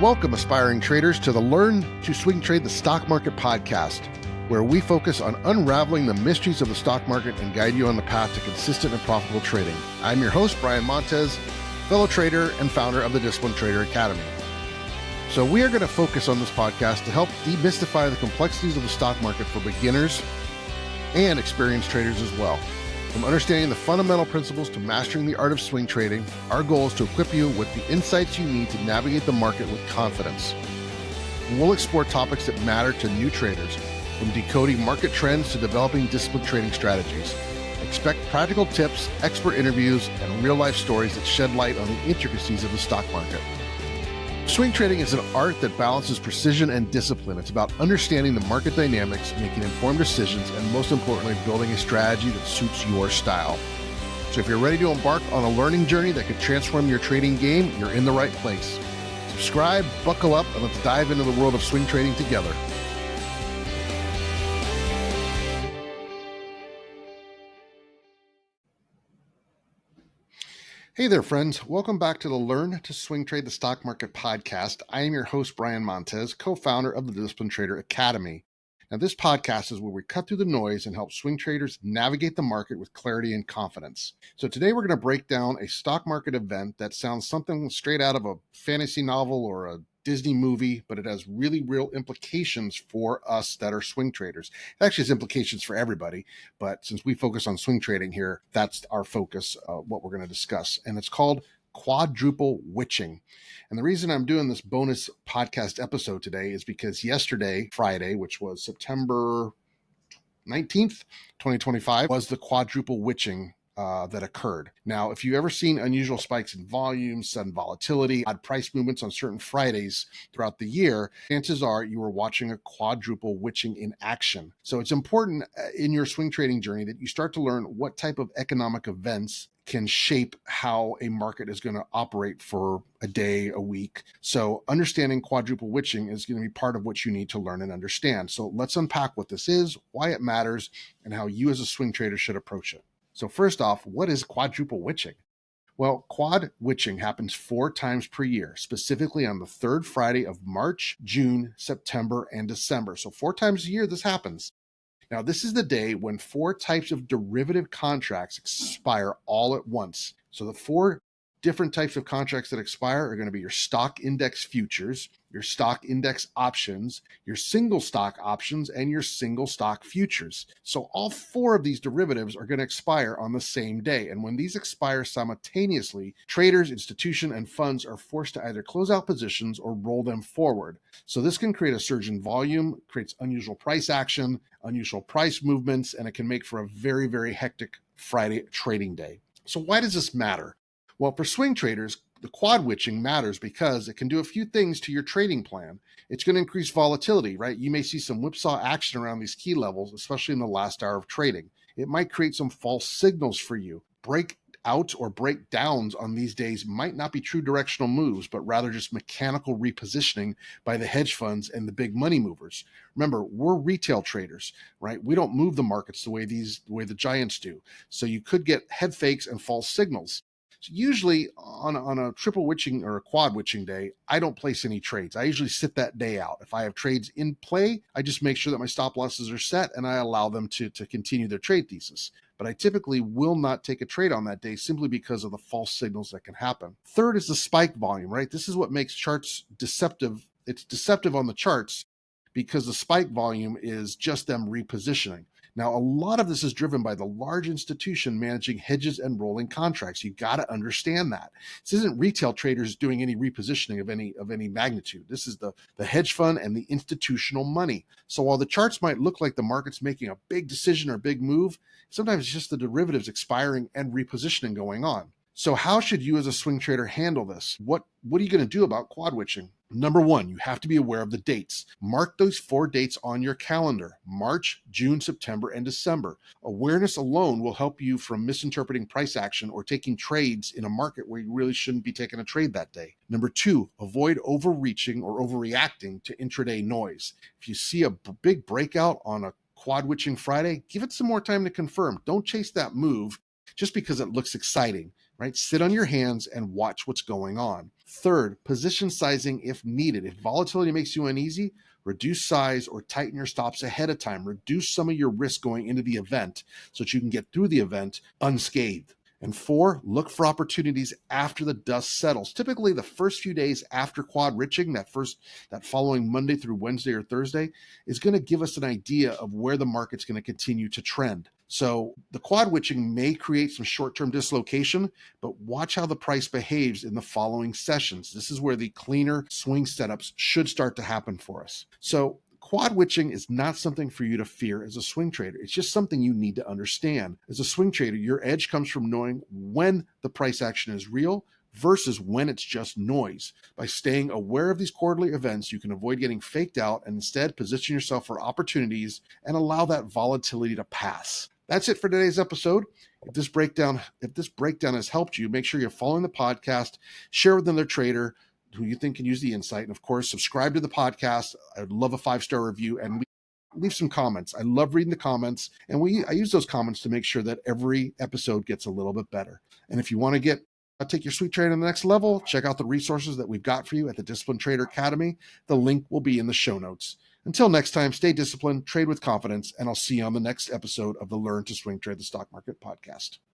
Welcome, aspiring traders, to the Learn to Swing Trade the Stock Market podcast, where we focus on unraveling the mysteries of the stock market and guide you on the path to consistent and profitable trading. I'm your host, Brian Montez, fellow trader and founder of the Disciplined Trader Academy. So we are going to focus on this podcast to help demystify the complexities of the stock market for beginners and experienced traders as well. From understanding the fundamental principles to mastering the art of swing trading, our goal is to equip you with the insights you need to navigate the market with confidence. We'll explore topics that matter to new traders, from decoding market trends to developing disciplined trading strategies. Expect practical tips, expert interviews, and real-life stories that shed light on the intricacies of the stock market. Swing trading is an art that balances precision and discipline. It's about understanding the market dynamics, making informed decisions, and most importantly, building a strategy that suits your style. So if you're ready to embark on a learning journey that could transform your trading game, you're in the right place. Subscribe, buckle up, and let's dive into the world of swing trading together. Hey there, friends. Welcome back to the Learn to Swing Trade the Stock Market podcast. I am your host, Brian Montez, co-founder of the Disciplined Trader Academy. Now, this podcast is where we cut through the noise and help swing traders navigate the market with clarity and confidence. So today we're going to break down a stock market event that sounds something straight out of a fantasy novel or a Disney movie, but it has really real implications for us that are swing traders. It actually has implications for everybody, but since we focus on swing trading here, that's our focus, what we're going to discuss. And it's called Quadruple Witching. And the reason I'm doing this bonus podcast episode today is because yesterday, Friday, which was September 19th, 2025, was the Quadruple Witching that occurred. Now, if you've ever seen unusual spikes in volume, sudden volatility, odd price movements on certain Fridays throughout the year, chances are you were watching a quadruple witching in action. So it's important in your swing trading journey that you start to learn what type of economic events can shape how a market is going to operate for a day, a week. So understanding quadruple witching is going to be part of what you need to learn and understand. So let's unpack what this is, why it matters, and how you as a swing trader should approach it. So first off, what is quadruple witching? Well, quad witching happens 4 times per year, specifically on the third Friday of March, June, September, and December. So 4 times a year this happens. Now, this is the day when 4 types of derivative contracts expire all at once. So the 4 different types of contracts that expire are going to be your stock index futures, your stock index options, your single stock options, and your single stock futures. So all 4 of these derivatives are going to expire on the same day. And when these expire simultaneously, traders, institutions, and funds are forced to either close out positions or roll them forward. So this can create a surge in volume, creates unusual price action, unusual price movements, and it can make for a very, very hectic Friday trading day. So why does this matter? Well, for swing traders, the quad witching matters because it can do a few things to your trading plan. It's going to increase volatility, right? You may see some whipsaw action around these key levels, especially in the last hour of trading. It might create some false signals for you. Breakouts or breakdowns on these days might not be true directional moves, but rather just mechanical repositioning by the hedge funds and the big money movers. Remember, we're retail traders, right? We don't move the markets the way the giants do. So you could get head fakes and false signals. So usually on a triple witching or a quad witching day, I don't place any trades. I usually sit that day out. If I have trades in play, I just make sure that my stop losses are set and I allow them to continue their trade thesis. But I typically will not take a trade on that day simply because of the false signals that can happen. Third is the spike volume, right? This is what makes charts deceptive. It's deceptive on the charts because the spike volume is just them repositioning. Now, a lot of this is driven by the large institution managing hedges and rolling contracts. You got to understand that. This isn't retail traders doing any repositioning of any magnitude. This is the hedge fund and the institutional money. So while the charts might look like the market's making a big decision or big move, sometimes it's just the derivatives expiring and repositioning going on. So how should you as a swing trader handle this? What are you going to do about quad witching? Number 1, you have to be aware of the dates. Mark those 4 dates on your calendar: March, June, September, and December. Awareness alone will help you from misinterpreting price action or taking trades in a market where you really shouldn't be taking a trade that day. Number 2, avoid overreaching or overreacting to intraday noise. If you see a big breakout on a quad witching Friday, give it some more time to confirm. Don't chase that move just because it looks exciting, right? Sit on your hands and watch what's going on. Third, position sizing if needed. If volatility makes you uneasy, reduce size or tighten your stops ahead of time. Reduce some of your risk going into the event so that you can get through the event unscathed. And four, look for opportunities after the dust settles. Typically, the first few days after quad witching, that following Monday through Wednesday or Thursday, is going to give us an idea of where the market's going to continue to trend. So the quad witching may create some short-term dislocation, but watch how the price behaves in the following sessions. This is where the cleaner swing setups should start to happen for us. So quad witching is not something for you to fear as a swing trader. It's just something you need to understand. As a swing trader, your edge comes from knowing when the price action is real versus when it's just noise. By staying aware of these quarterly events, you can avoid getting faked out and instead position yourself for opportunities and allow that volatility to pass. That's it for today's episode. If this breakdown has helped you, make sure you're following the podcast, share with another trader who you think can use the insight. And of course, subscribe to the podcast. I'd love a 5-star review and leave some comments. I love reading the comments, and I use those comments to make sure that every episode gets a little bit better. And if you want to take your sweet trade to the next level, check out the resources that we've got for you at the Disciplined Trader Academy. The link will be in the show notes. Until next time, stay disciplined, trade with confidence, and I'll see you on the next episode of the Learn to Swing Trade the Stock Market podcast.